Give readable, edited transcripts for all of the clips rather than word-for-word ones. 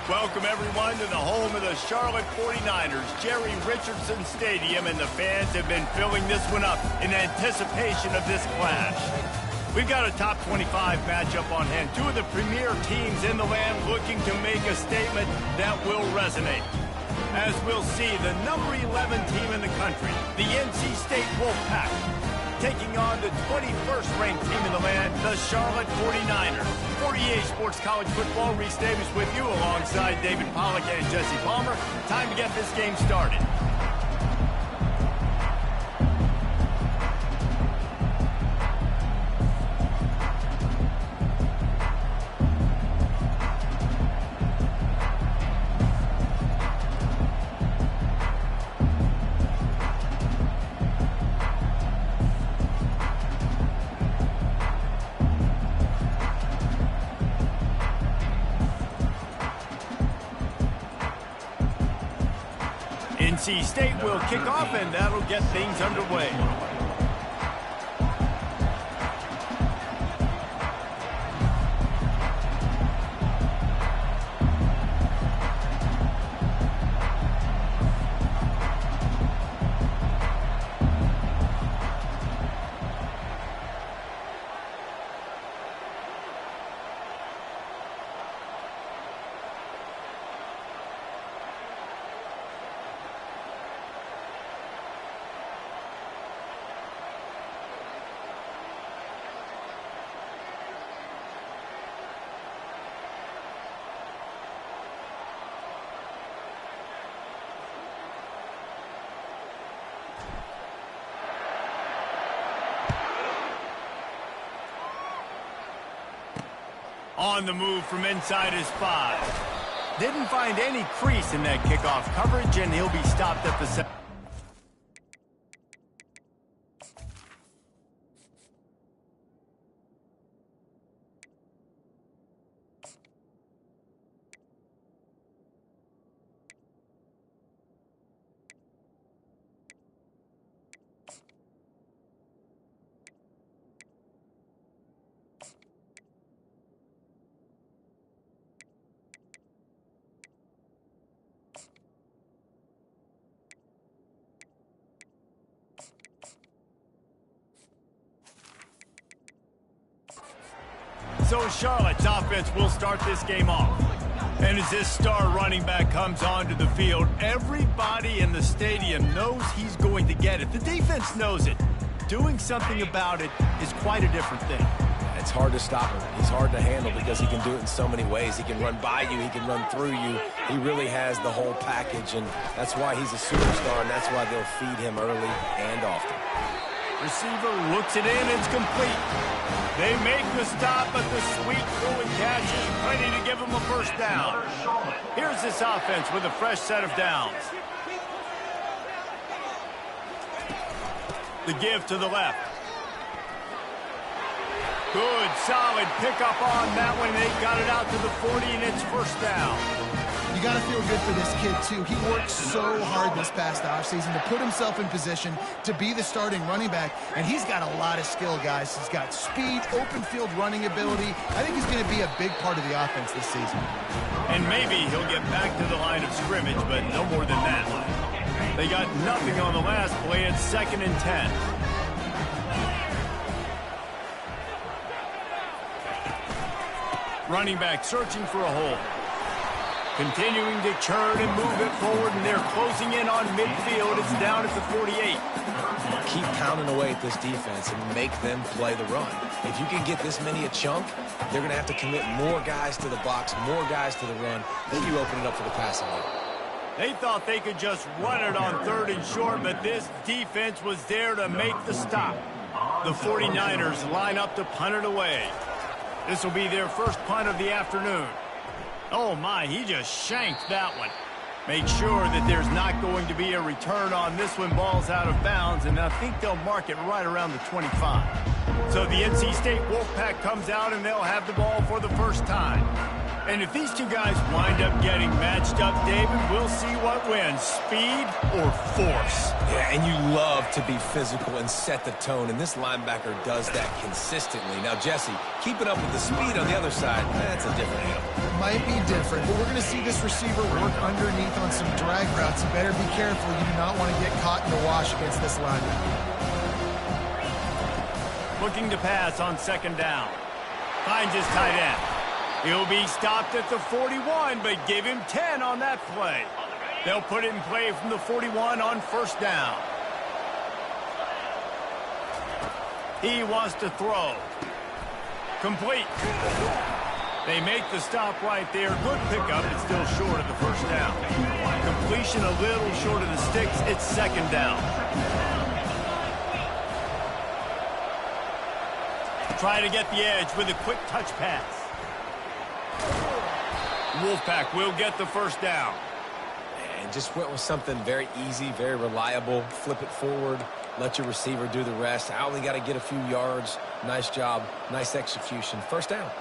Welcome, everyone, to the home of the Charlotte 49ers, Jerry Richardson Stadium, and the fans have been filling this one up in anticipation of this clash. We've got a top 25 matchup on hand. Two of the premier teams in the land looking to make a statement that will resonate. As we'll see, the number 11 team in the country, the NC State Wolfpack, taking on the 21st ranked team in the land, the Charlotte 49ers. For EA Sports College Football, Reese Davis with you alongside David Pollack and Jesse Palmer. Time to get this game started. NC State will kick off, and that'll get things underway. On the move from inside his 5. Didn't find any crease in that kickoff coverage, and he'll be stopped at the 7. So Charlotte's offense will start this game off. And as this star running back comes onto the field, everybody in the stadium knows he's going to get it. The defense knows it. Doing something about it is quite a different thing. It's hard to stop him. He's hard to handle because he can do it in so many ways. He can run by you. He can run through you. He really has the whole package, and that's why he's a superstar, and that's why they'll feed him early and often. Receiver looks it in. It's complete. They make the stop, but the sweet throwing catch is ready to give them a first down. Here's this offense with a fresh set of downs. The give to the left. Good, solid pickup on that one. They got it out to the 40, and it's first down. You got to feel good for this kid, too. He worked so hard this past offseason to put himself in position to be the starting running back, and he's got a lot of skill, guys. He's got speed, open field running ability. I think he's going to be a big part of the offense this season. And maybe he'll get back to the line of scrimmage, but no more than that. They got nothing on the last play. It's 2nd and 10. Running back searching for a hole. Continuing to churn and move it forward, and they're closing in on midfield. It's down at the 48. Keep pounding away at this defense and make them play the run. If you can get this many a chunk, they're going to have to commit more guys to the box, more guys to the run. Then you open it up for the passing game. They thought they could just run it on 3rd and short, but this defense was there to make the stop. The 49ers line up to punt it away. This will be their first punt of the afternoon. Oh, my, he just shanked that one. Make sure that there's not going to be a return on this one. Ball's out of bounds, and I think they'll mark it right around the 25. So the NC State Wolfpack comes out, and they'll have the ball for the first time. And if these two guys wind up getting matched up, David, we'll see what wins, speed or force. Yeah, and you love to be physical and set the tone, and this linebacker does that consistently. Now, Jesse, keeping up with the speed on the other side, that's a different animal. It might be different, but we're going to see this receiver work underneath on some drag routes. You better be careful. You do not want to get caught in the wash against this linebacker. Looking to pass on second down. Finds his tight end. He'll be stopped at the 41, but give him 10 on that play. They'll put it in play from the 41 on first down. He wants to throw. Complete. They make the stop right there. Good pickup. It's still short of the first down. Completion a little short of the sticks. It's second down. Try to get the edge with a quick touch pass. Wolfpack will get the first down. And just went with something very easy, very reliable. Flip it forward. Let your receiver do the rest. I only got to get a few yards. Nice job. Nice execution. First down.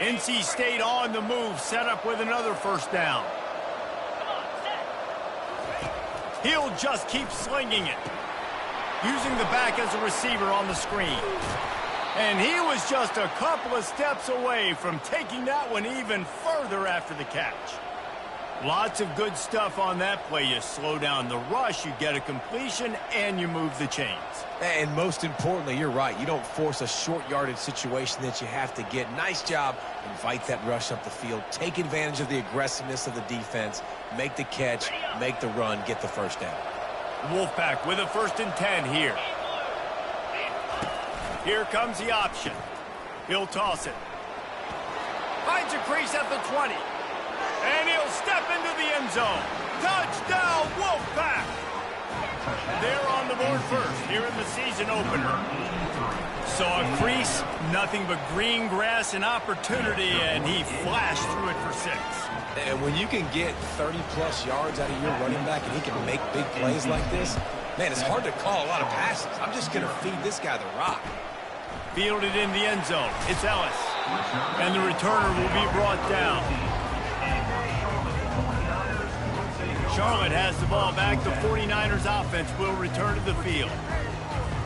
NC State on the move, set up with another first down. He'll just keep slinging it, using the back as a receiver on the screen. And he was just a couple of steps away from taking that one even further after the catch. Lots of good stuff on that play. You slow down the rush, you get a completion, and you move the chains. And most importantly, you're right. You don't force a short yardage situation that you have to get. Nice job. Invite that rush up the field. Take advantage of the aggressiveness of the defense. Make the catch. Make the run. Get the first down. Wolfpack with a 1st and 10 here. Here comes the option. He'll toss it. Finds a crease at the 20. And he'll step into the end zone. Touchdown, Wolfpack! They're on the board first here in the season opener. So a crease, nothing but green grass and opportunity, and he flashed through it for 6. And when you can get 30-plus yards out of your running back and he can make big plays like this, man, it's hard to call a lot of passes. I'm just going to feed this guy the rock. Fielded in the end zone. It's Ellis. And the returner will be brought down. Charlotte has the ball back. The 49ers offense will return to the field.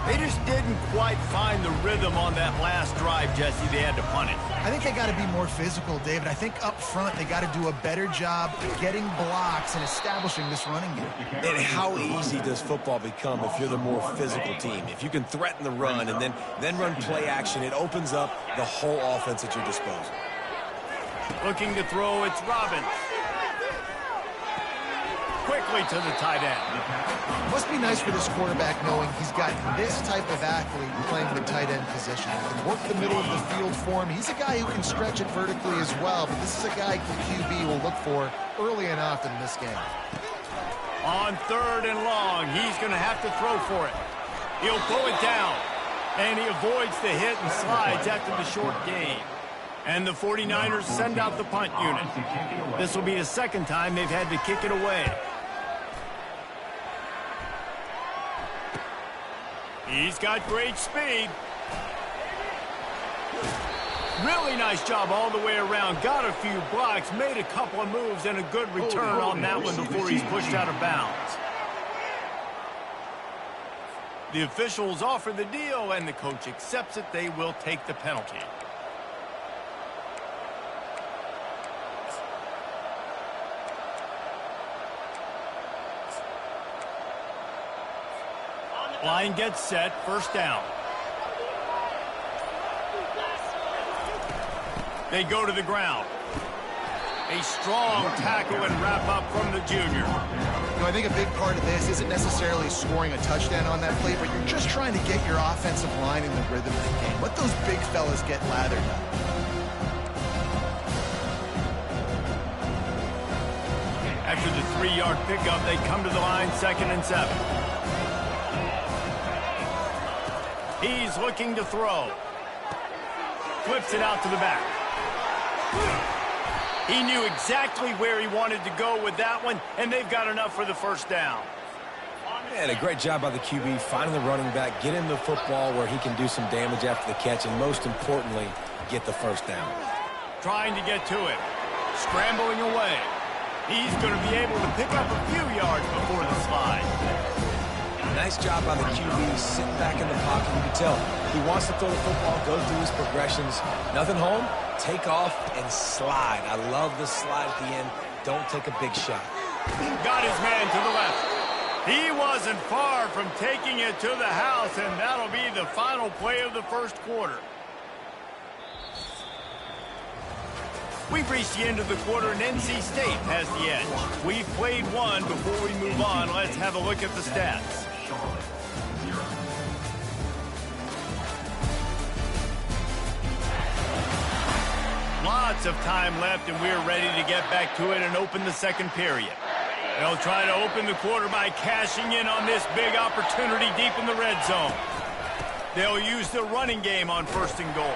They just didn't quite find the rhythm on that last drive, Jesse. They had to punt it. I think they got to be more physical, David. I think up front they got to do a better job getting blocks and establishing this running game. And how easy does football become if you're the more physical team? If you can threaten the run and then run play action, it opens up the whole offense at your disposal. Looking to throw, it's Robbins. Quickly to the tight end. Must be nice for this quarterback knowing he's got this type of athlete playing the tight end position. He can work the middle of the field for him. He's a guy who can stretch it vertically as well, but this is a guy the QB will look for early and often in this game. On 3rd and long, he's going to have to throw for it. He'll pull it down, and he avoids the hit and slides after the short gain. And the 49ers send out the punt unit. This will be the second time they've had to kick it away. He's got great speed. Really nice job all the way around. Got a few blocks, made a couple of moves, and a good return on that one before he's pushed out of bounds. The officials offer the deal, and the coach accepts it. They will take the penalty. Line gets set, first down. They go to the ground. A strong tackle and wrap up from the junior. You know, I think a big part of this isn't necessarily scoring a touchdown on that play, but you're just trying to get your offensive line in the rhythm of the game. Let those big fellas get lathered up. After the 3-yard pickup, they come to the line, 2nd and 7. He's looking to throw. Flips it out to the back. He knew exactly where he wanted to go with that one, and they've got enough for the first down. And a great job by the QB, finding the running back, get him the football where he can do some damage after the catch, and most importantly, get the first down. Trying to get to it. Scrambling away. He's going to be able to pick up a few yards before the slide. Nice job by the QB, sitting back in the pocket. You can tell he wants to throw the football, go through his progressions. Nothing home, take off and slide. I love the slide at the end. Don't take a big shot. Got his man to the left. He wasn't far from taking it to the house, and that'll be the final play of the first quarter. We've reached the end of the quarter, and NC State has the edge. We've played one. Before we move on, let's have a look at the stats. Lots of time left, and we're ready to get back to it and open the second period. They'll try to open the quarter by cashing in on this big opportunity deep in the red zone. They'll use the running game on first and goal.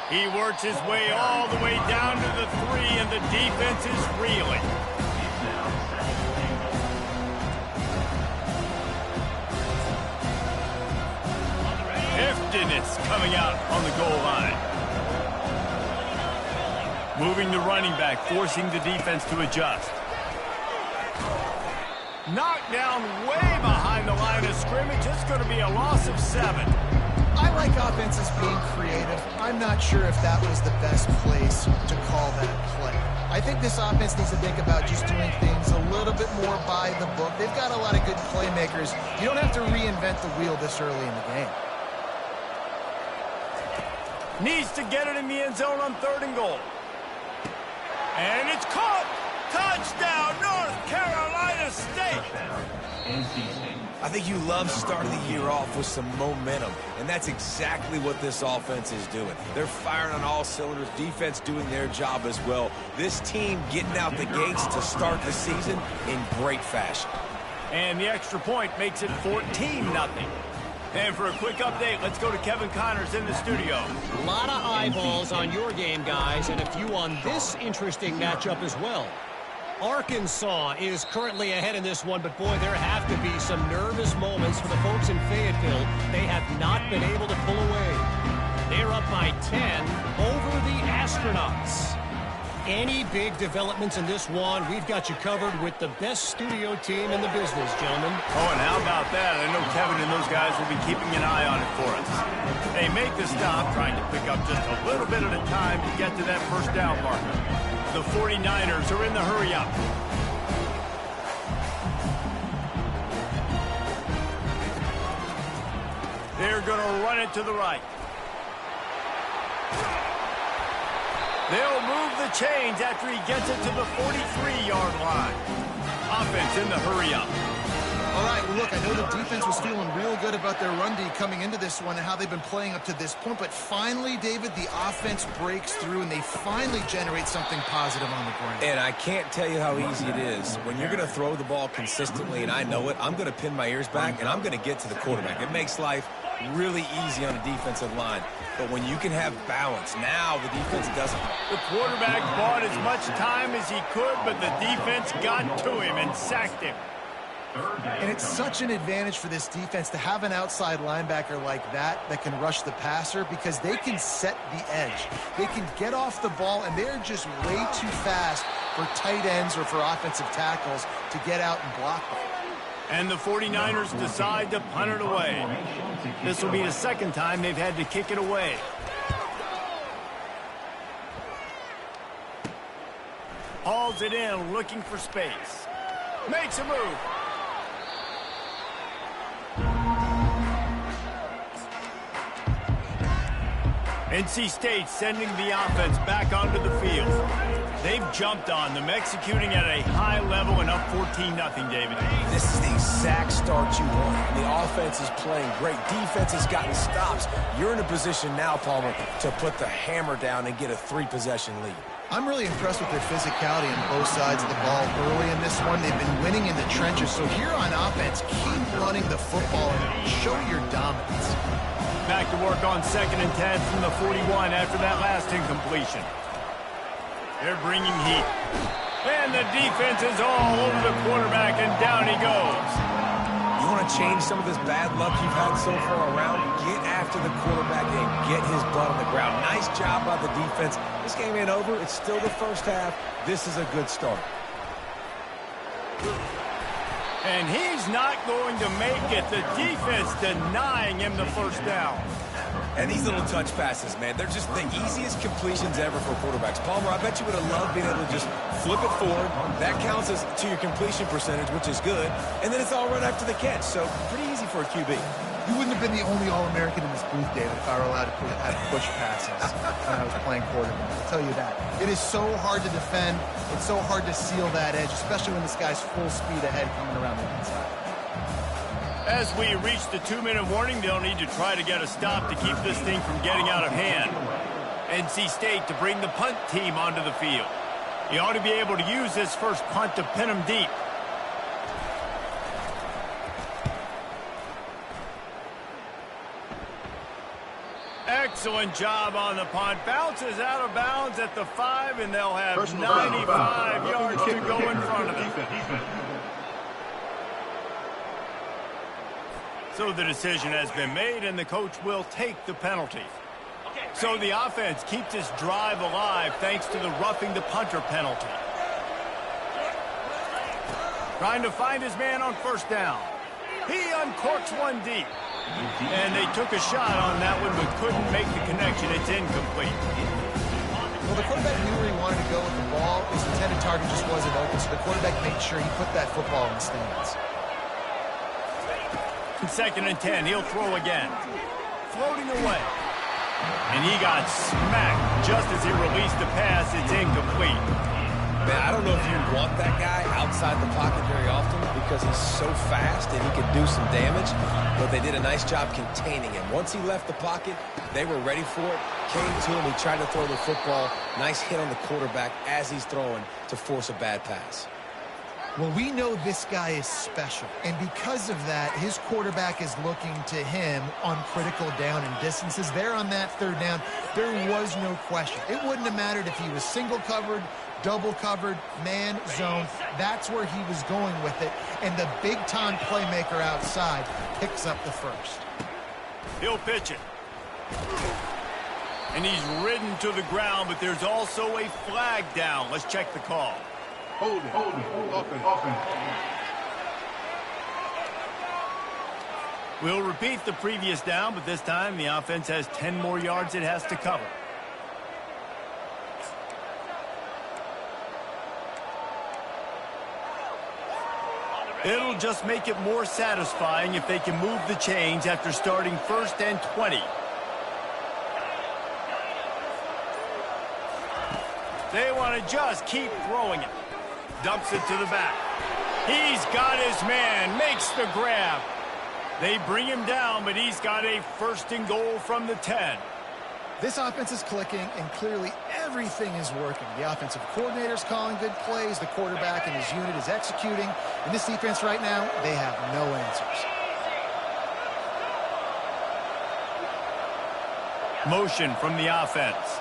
He works his way all the way down to the 3, and the defense is reeling. Heftiness coming out on the goal line. Moving the running back, forcing the defense to adjust. Knocked down way behind the line of scrimmage. It's going to be a loss of 7. I like offenses being creative. I'm not sure if that was the best place to call that play. I think this offense needs to think about just doing things a little bit more by the book. They've got a lot of good playmakers. You don't have to reinvent the wheel this early in the game. Needs to get it in the end zone on 3rd and goal. And it's caught. Touchdown, North Carolina State. I think you love starting the year off with some momentum, and that's exactly what this offense is doing. They're firing on all cylinders, defense doing their job as well. This team getting out the gates to start the season in great fashion. And the extra point makes it 14-0. And for a quick update, let's go to Kevin Connors in the studio. A lot of eyeballs on your game, guys, and a few on this interesting matchup as well. Arkansas is currently ahead in this one, but boy, there have to be some nervous moments for the folks in Fayetteville. They have not been able to pull away. They're up by 10 over the Astronauts. Any big developments in this one, we've got you covered with the best studio team in the business, gentlemen. Oh, and how about that? I know Kevin and those guys will be keeping an eye on it for us. They make the stop, trying to pick up just a little bit at a time to get to that first down marker. The 49ers are in the hurry-up. They're going to run it to the right. They'll move the chains after he gets it to the 43-yard line. Offense in the hurry-up. All right, well, look, I know the defense was feeling real good about their run D coming into this one and how they've been playing up to this point, but finally, David, the offense breaks through and they finally generate something positive on the ground. And I can't tell you how easy it is. When you're going to throw the ball consistently, and I know it, I'm going to pin my ears back, and I'm going to get to the quarterback. It makes life really easy on a defensive line. But when you can have balance, now the defense doesn't. The quarterback bought as much time as he could, but the defense got to him and sacked him. And it's such an advantage for this defense to have an outside linebacker like that that can rush the passer because they can set the edge. They can get off the ball, and they're just way too fast for tight ends or for offensive tackles to get out and block them. And the 49ers decide to punt it away. This will be the second time they've had to kick it away. Hauls it in, looking for space. Makes a move. NC State sending the offense back onto the field. They've jumped on them, executing at a high level and up 14-0, David. This is the exact start you want. The offense is playing great. Defense has gotten stops. You're in a position now, Palmer, to put the hammer down and get a 3-possession lead. I'm really impressed with their physicality on both sides of the ball early in this one. They've been winning in the trenches. So here on offense, keep running the football and show your dominance. Back to work on 2nd and 10 from the 41 after that last incompletion. They're bringing heat. And the defense is all over the quarterback, and down he goes. You want to change some of this bad luck you've had so far around? Get after the quarterback and get his butt on the ground. Nice job by the defense. This game ain't over. It's still the first half. This is a good start. And he's not going to make it. The defense denying him the first down. And these little touch passes, man, they're just the easiest completions ever for quarterbacks. Palmer, I bet you would have loved being able to just flip it forward. That counts as to your completion percentage, which is good. And then it's all right after the catch. So pretty easy for a QB. You wouldn't have been the only All-American in this booth, David, if I were allowed to have push passes when I was playing quarterback. I'll tell you that. It is so hard to defend. It's so hard to seal that edge, especially when this guy's full speed ahead coming around the inside. As we reach the 2-minute warning, they'll need to try to get a stop to keep this thing from getting out of hand. NC State to bring the punt team onto the field. He ought to be able to use this first punt to pin him deep. Excellent job on the punt. Bounces out of bounds at the 5, and they'll have 95 yards to go in front of them. So the decision has been made, and the coach will take the penalty. So the offense keeps this drive alive thanks to the roughing the punter penalty. Trying to find his man on first down. He uncorks one deep. And they took a shot on that one but couldn't make the connection. It's incomplete. Well, the quarterback knew where he wanted to go with the ball. His intended target just wasn't open, so the quarterback made sure he put that football in the stands. 2nd and 10, he'll throw again. Floating away. And he got smacked just as he released the pass. It's incomplete. Man, I don't know if you want that guy outside the pocket very often because he's so fast and he can do some damage, but they did a nice job containing him. Once he left the pocket, they were ready for it, came to him, he tried to throw the football. Nice hit on the quarterback as he's throwing to force a bad pass. Well, we know this guy is special, and because of that, his quarterback is looking to him on critical down and distances. There on that 3rd down, there was no question. It wouldn't have mattered if he was single covered, double covered, man, zone. That's where he was going with it, and the big-time playmaker outside picks up the first. He'll pitch it. And he's ridden to the ground, but there's also a flag down. Let's check the call. Hold it. Offense. We'll repeat the previous down, but this time the offense has 10 more yards it has to cover. It'll just make it more satisfying if they can move the chains after starting 1st and 20. They want to just keep throwing it. Dumps it to the back. He's got his man, makes the grab. They bring him down, but he's got a 1st and goal from the 10. This offense is clicking, and clearly everything is working. The offensive coordinator's calling good plays. The quarterback and his unit is executing. And this defense right now, they have no answers. Motion from the offense.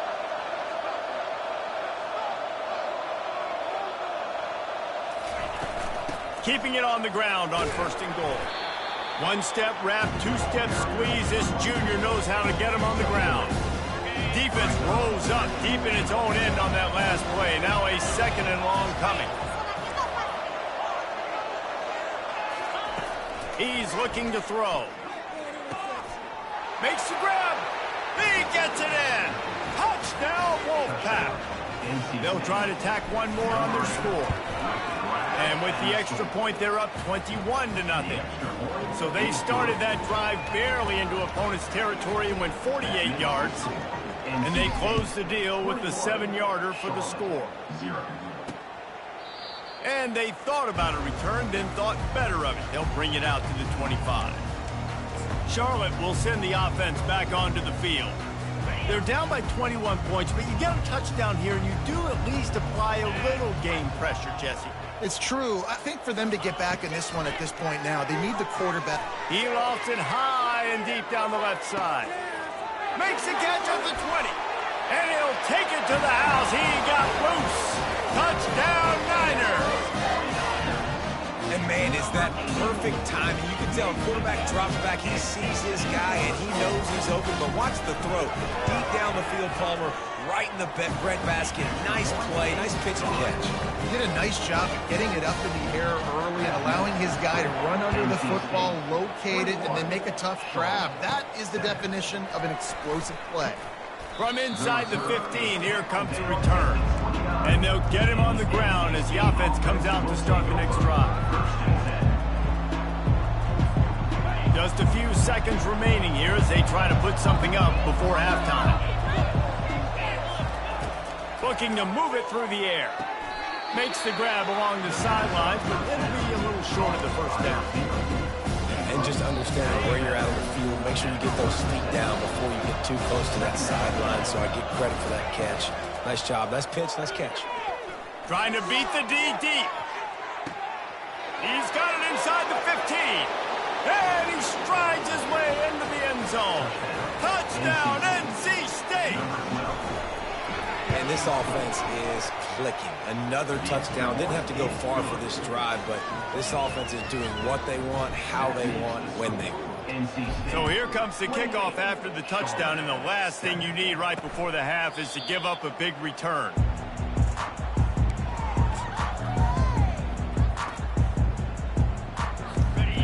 Keeping it on the ground on 1st and goal. 1-step wrap, 2-step squeeze. This junior knows how to get him on the ground. Defense rolls up deep in its own end on that last play. Now a 2nd and long coming. He's looking to throw. Makes the grab. He gets it in. Touchdown, Wolfpack. They'll try to tack one more on their score. And with the extra point, they're up 21-0. So they started that drive barely into opponent's territory and went 48 yards. And they closed the deal with the 7-yarder for the score. And they thought about a return, then thought better of it. They'll bring it out to the 25. Charlotte will send the offense back onto the field. They're down by 21 points, but you get a touchdown here, and you do at least apply a little game pressure, Jesse. It's true. I think for them to get back in this one at this point now, they need the quarterback. He lofts it high and deep down the left side. Makes the catch at the 20. And he'll take it to the house. He got loose. Touchdown, Niners. And, man, is that perfect timing. You can tell quarterback drops back. He sees his guy, and he knows he's open. But watch the throw. Deep down the field, Palmer, right in the breadbasket. Nice play, nice pitch and catch. He did a nice job of getting it up in the air early and allowing his guy to run under the football, locate it, and then make a tough grab. That is the definition of an explosive play. From inside the 15, here comes the return. And they'll get him on the ground as the offense comes out to start the next drive. Just a few seconds remaining here as they try to put something up before halftime. Looking to move it through the air. Makes the grab along the sidelines, but it'll be a little short of the first down. And just understanding where you're at on the field. Make sure you get those feet down before you get too close to that sideline, so I get credit for that catch. Nice job. Nice pitch. Nice catch. Trying to beat the D deep. He's got it inside the 15. And he strides his way into the end zone. Touchdown, NC State. And this offense is clicking. Another touchdown. Didn't have to go far for this drive, but this offense is doing what they want, how they want, when they want. So here comes the kickoff after the touchdown, and the last thing you need right before the half is to give up a big return.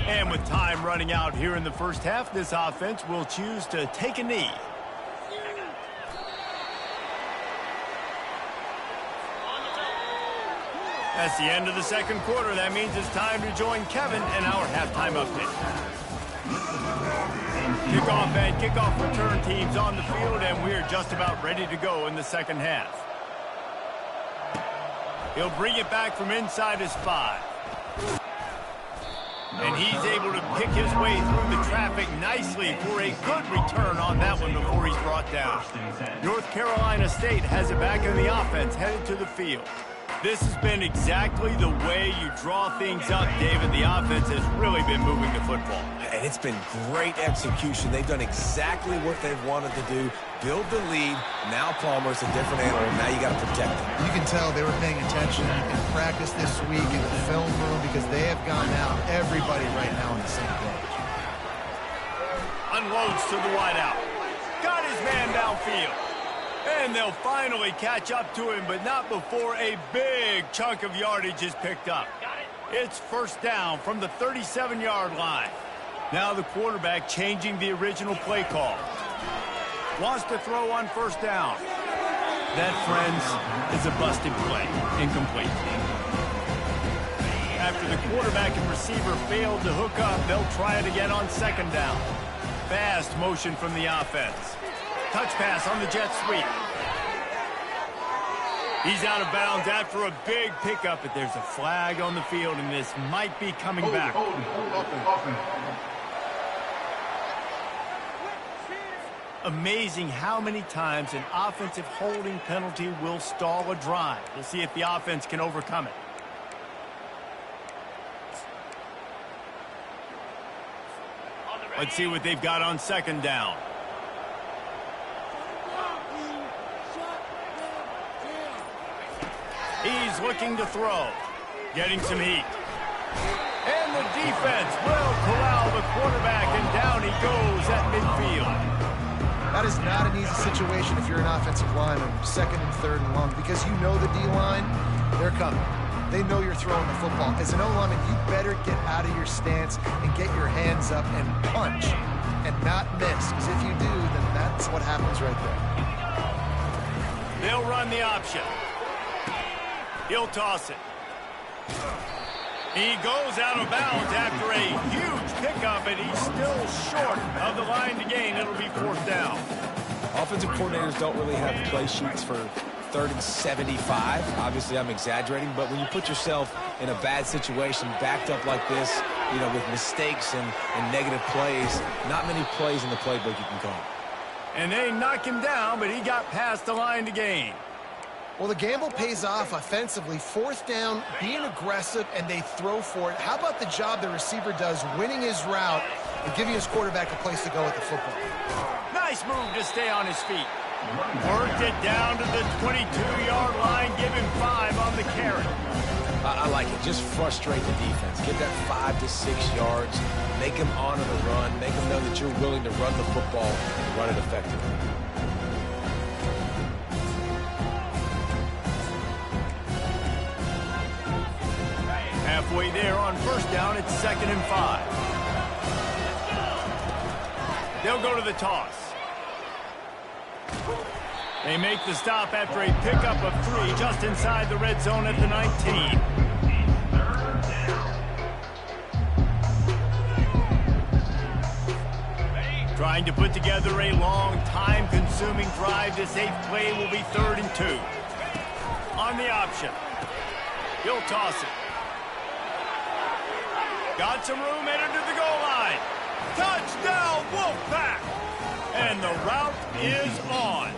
And with time running out here in the first half, this offense will choose to take a knee. That's the end of the second quarter. That means it's time to join Kevin in our halftime update. Kickoff and kickoff return teams on the field, and we're just about ready to go in the second half. He'll bring it back from inside his 5. And he's able to pick his way through the traffic nicely for a good return on that one before he's brought down. North Carolina State has it back in the offense, headed to the field. This has been exactly the way you draw things up, David. The offense has really been moving the football. And it's been great execution. They've done exactly what they've wanted to do. Build the lead. Now Palmer's a different animal. Now you got to protect him. You can tell they were paying attention in practice this week in the film room because they have gone out, everybody right now on the same page. Unloads to the wideout. Got his man downfield. And they'll finally catch up to him, but not before a big chunk of yardage is picked up. It's first down from the 37-yard line. Now the quarterback changing the original play call. Wants to throw on first down. That, friends, is a busted play. Incomplete. After the quarterback and receiver failed to hook up, they'll try it again on second down. Fast motion from the offense. Touch pass on the jet sweep. He's out of bounds after a big pickup, but there's a flag on the field, and this might be coming back. Amazing how many times an offensive holding penalty will stall a drive. We'll see if the offense can overcome it. Let's see what they've got on second down. He's looking to throw. Getting some heat. And the defense will corral the quarterback, and down he goes at midfield. That is not an easy situation if you're an offensive lineman, second and third and long, because you know the D-line, they're coming. They know you're throwing the football. As an O-lineman, you better get out of your stance and get your hands up and punch and not miss, because if you do, then that's what happens right there. They'll run the option. He'll toss it. He goes out of bounds after a huge pickup, and he's still short of the line to gain. It'll be fourth down. Offensive coordinators don't really have play sheets for 3rd and 75. Obviously, I'm exaggerating, but when you put yourself in a bad situation, backed up like this, you know, with mistakes and negative plays, not many plays in the playbook you can call. And they knock him down, but he got past the line to gain. Well, the gamble pays off offensively. Fourth down, being aggressive, and they throw for it. How about the job the receiver does, winning his route and giving his quarterback a place to go with the football? Nice move to stay on his feet. Worked it down to the 22-yard line. Give him 5 on the carry. I like it. Just frustrate the defense. Get that 5 to 6 yards. Make them honor the run. Make them know that you're willing to run the football and run it effectively. Halfway there on first down, it's 2nd and 5. They'll go to the toss. They make the stop after a pickup of 3 just inside the red zone at the 19. Trying to put together a long, time-consuming drive. This 8th play will be 3rd and 2. On the option. He'll toss it. Got some room, headed to the goal line. Touchdown, Wolfpack! And the route is on.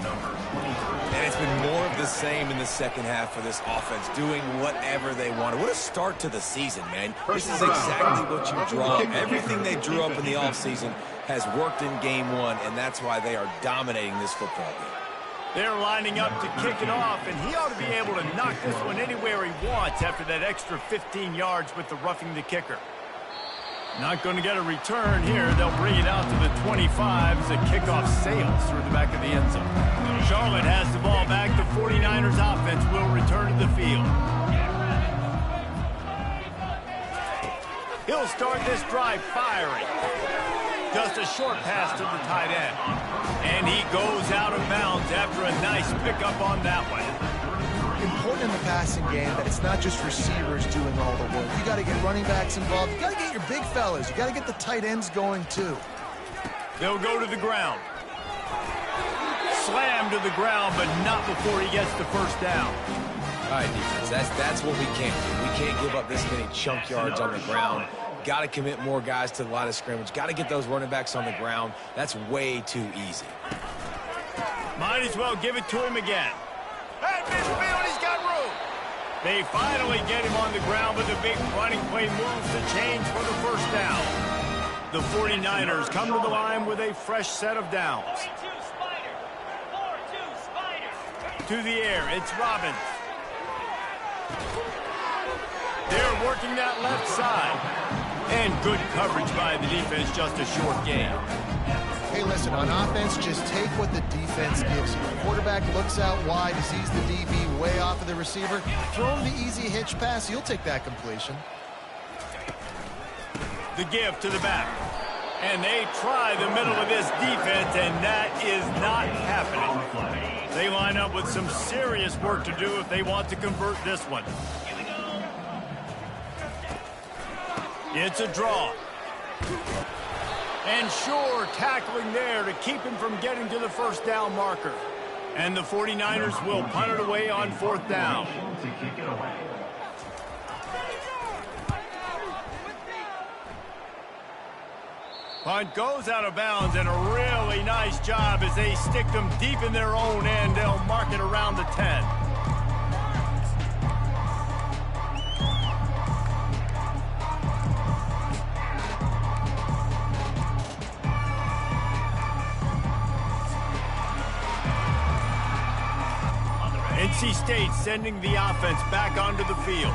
And it's been more of the same in the second half for this offense, doing whatever they wanted. What a start to the season, man. This is exactly what you drew up. Everything they drew up in the offseason has worked in game 1, and that's why they are dominating this football game. They're lining up to kick it off, and he ought to be able to knock this one anywhere he wants after that extra 15 yards with the roughing the kicker. Not going to get a return here. They'll bring it out to the 25 as the kickoff sails through the back of the end zone. Charlotte has the ball back. The 49ers offense will return to the field. He'll start this drive firing. Just a short pass to the tight end. And he goes out of bounds after a nice pickup on that one. Important in the passing game that it's not just receivers doing all the work. You got to get running backs involved. You got to get your big fellas. You got to get the tight ends going too. They'll go to the ground. Slam to the ground, but not before he gets the first down. All right, defense, that's what we can't do. We can't give up this many chunk yards on the ground. Got to commit more guys to the line of scrimmage. Got to get those running backs on the ground. That's way too easy. Might as well give it to him again. At midfield, he's got room. They finally get him on the ground, but the big running play moves the chains for the first down. The 49ers come to the line with a fresh set of downs. To the air, it's Robbins. They're working that left side. And good coverage by the defense, just a short gain. Hey, listen, on offense, just take what the defense gives you. The quarterback looks out wide, he sees the DB way off of the receiver. Throw him the easy hitch pass, you'll take that completion. The give to the back. And they try the middle of this defense, and that is not happening. They line up with some serious work to do if they want to convert this one. It's a draw. And sure, tackling there to keep him from getting to the first down marker. And the 49ers will punt it away on 4th down. Punt goes out of bounds, and a really nice job as they stick them deep in their own end. They'll mark it around the 10. NC State sending the offense back onto the field.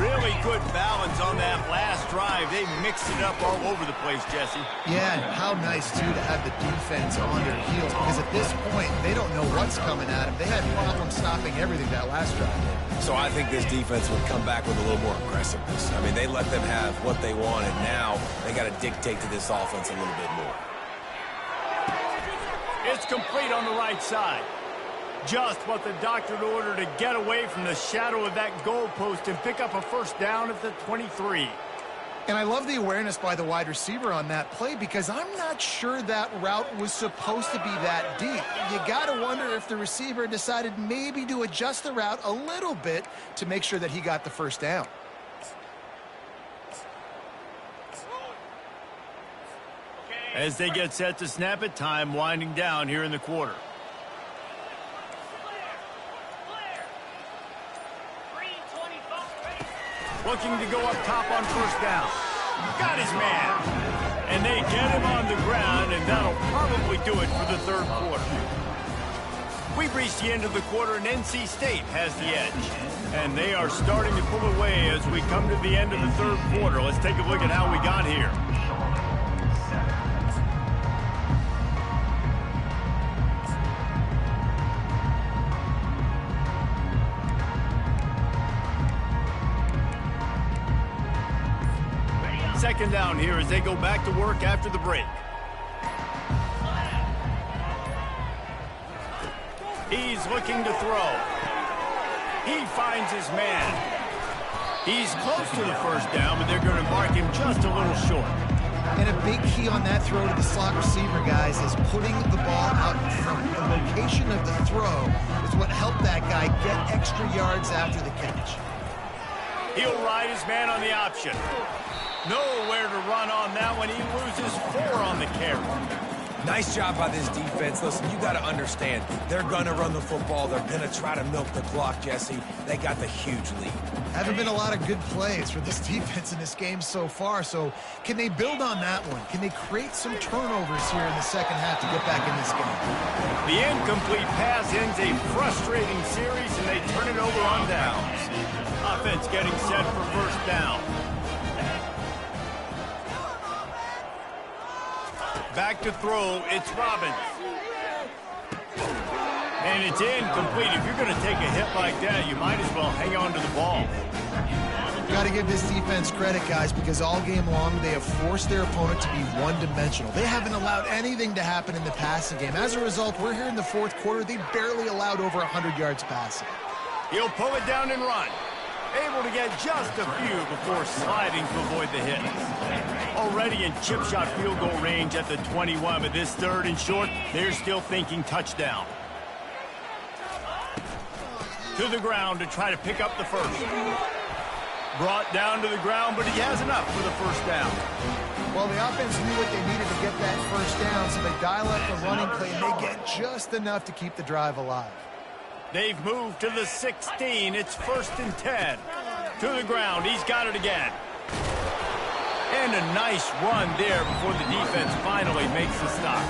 Really good balance on that last drive. They mixed it up all over the place, Jesse. Yeah, and how nice, too, to have the defense on their heels, because at this point, they don't know what's coming at them. They had problems stopping everything that last drive did. So I think this defense would come back with a little more aggressiveness. I mean, they let them have what they wanted. Now they got to dictate to this offense a little bit more. It's complete on the right side. Just what the doctor ordered to get away from the shadow of that goalpost and pick up a first down at the 23. And I love the awareness by the wide receiver on that play, because I'm not sure that route was supposed to be that deep. You got to wonder if the receiver decided maybe to adjust the route a little bit to make sure that he got the first down. As they get set to snap it, time winding down here in the quarter. Looking to go up top on first down. Got his man. And they get him on the ground, and that'll probably do it for the third quarter. We've reached the end of the quarter, and NC State has the edge. And they are starting to pull away as we come to the end of the third quarter. Let's take a look at how we got here. Second down here as they go back to work after the break. He's looking to throw. He finds his man. He's close to the first down, but they're going to mark him just a little short. And a big key on that throw to the slot receiver, guys, is putting the ball out in front. The location of the throw is what helped that guy get extra yards after the catch. He'll ride his man on the option. Nowhere to run on that one. He loses 4 on the carry. Nice job by this defense. Listen, you got to understand, they're going to run the football. They're going to try to milk the clock, Jesse. They got the huge lead. Haven't been a lot of good plays for this defense in this game so far, so can they build on that one? Can they create some turnovers here in the second half to get back in this game? The incomplete pass ends a frustrating series, and they turn it over on downs. Offense getting set for first down. Back to throw, it's Robbins. And it's incomplete. If you're going to take a hit like that, you might as well hang on to the ball. Got to give this defense credit, guys, because all game long they have forced their opponent to be one-dimensional. They haven't allowed anything to happen in the passing game. As a result, we're here in the fourth quarter. They barely allowed over 100 yards passing. He'll pull it down and run. Able to get just a few before sliding to avoid the hit. Already in chip shot field goal range at the 21, but this third and short, they're still thinking touchdown. To the ground to try to pick up the first. Brought down to the ground, but he has enough for the first down. Well, the offense knew what they needed to get that first down, so they dial up the running play, and they get just enough to keep the drive alive. They've moved to the 16. It's 1st and 10. To the ground. He's got it again. And a nice run there before the defense finally makes the stop.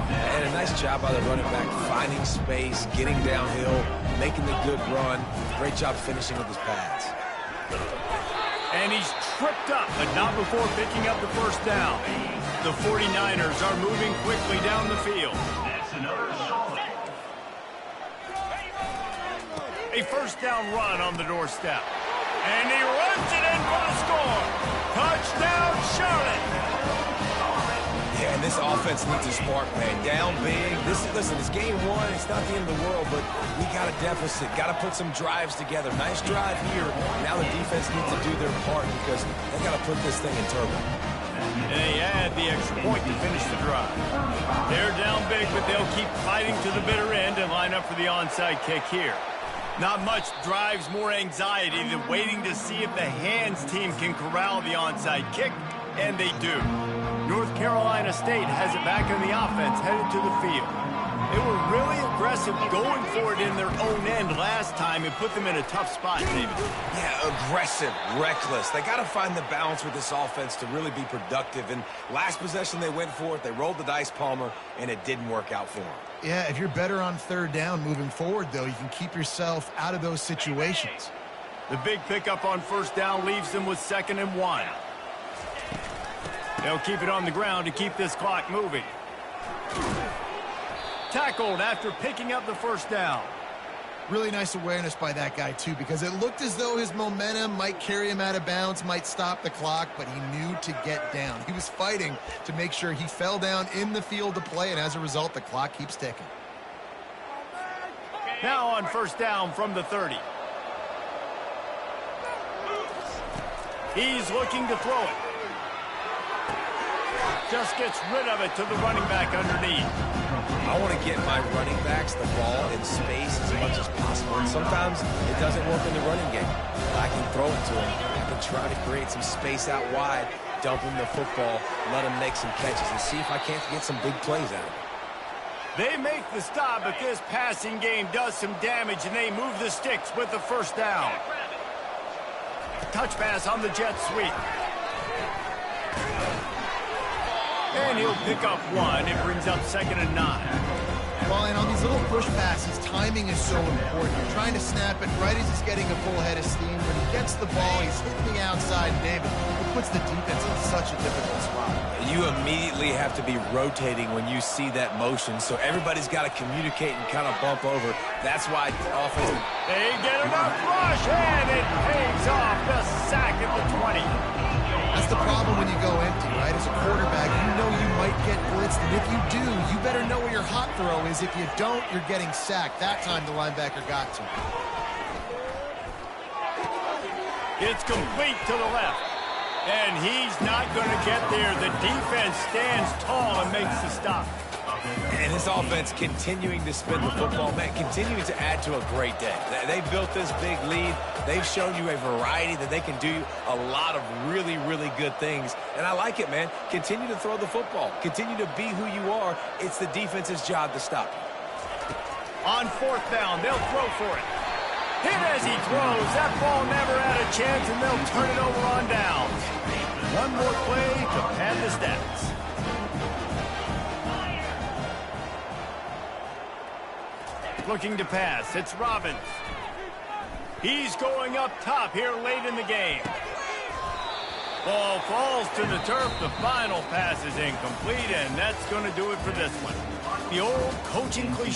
And a nice job by the running back, finding space, getting downhill, making the good run. Great job finishing with his pads. And he's tripped up, but not before picking up the first down. The 49ers are moving quickly down the field. A first down run on the doorstep. And he runs it in for the score. Touchdown, Charlotte. Yeah, and this offense needs a spark, man. Down big. Listen, it's game one. It's not the end of the world, but we got a deficit. Got to put some drives together. Nice drive here. Now the defense needs to do their part because they got to put this thing in turbo. And they add the extra point to finish the drive. They're down big, but they'll keep fighting to the bitter end and line up for the onside kick here. Not much drives more anxiety than waiting to see if the hands team can corral the onside kick, and they do. North Carolina State has it back in the offense, headed to the field. They were really aggressive going for it in their own end last time and put them in a tough spot, David. Yeah, aggressive, reckless. They got to find the balance with this offense to really be productive. And last possession they went for it. They rolled the dice, Palmer, and it didn't work out for them. Yeah, if you're better on third down moving forward, though, you can keep yourself out of those situations. The big pickup on first down leaves them with 2nd and 1. They'll keep it on the ground to keep this clock moving. Tackled after picking up the first down. Really nice awareness by that guy, too, because it looked as though his momentum might carry him out of bounds, might stop the clock, but he knew to get down. He was fighting to make sure he fell down in the field to play, and as a result, the clock keeps ticking. Now on first down from the 30. He's looking to throw it. Just gets rid of it to the running back underneath. I want to get my running backs the ball in space as much as possible. And sometimes it doesn't work in the running game. I can throw it to him. I can try to create some space out wide, dump him the football, let him make some catches, and see if I can't get some big plays out of it. They make the stop, but this passing game does some damage, and they move the sticks with the first down. Touch pass on the jet sweep. And he'll pick up one. It brings up 2nd and 9. Well, and on these little push passes, timing is so important. You're trying to snap it right as he's getting a full head of steam. When he gets the ball, he's hitting the outside, David. It puts the defense in such a difficult spot. You immediately have to be rotating when you see that motion, so everybody's got to communicate and kind of bump over. That's why offense... They get enough rush, and it pays off. The sack at the 20. That's the problem when you go empty, right? As a quarterback, you know you might get blitzed, and if you do, you better know where your hot throw is. If you don't, you're getting sacked. That time the linebacker got to. It's complete to the left. And he's not going to get there. The defense stands tall and makes the stop. And his offense continuing to spin the football, man, continuing to add to a great day. They built this big lead. They've shown you a variety that they can do a lot of really, really good things. And I like it, man. Continue to throw the football. Continue to be who you are. It's the defense's job to stop you. On fourth down, they'll throw for it. Hit as he throws. That ball never had a chance, and they'll turn it over on downs. One more play to pad the stats. Looking to pass. It's Robbins. He's going up top here late in the game. Ball falls to the turf. The final pass is incomplete, and that's going to do it for this one. The old coaching cliche.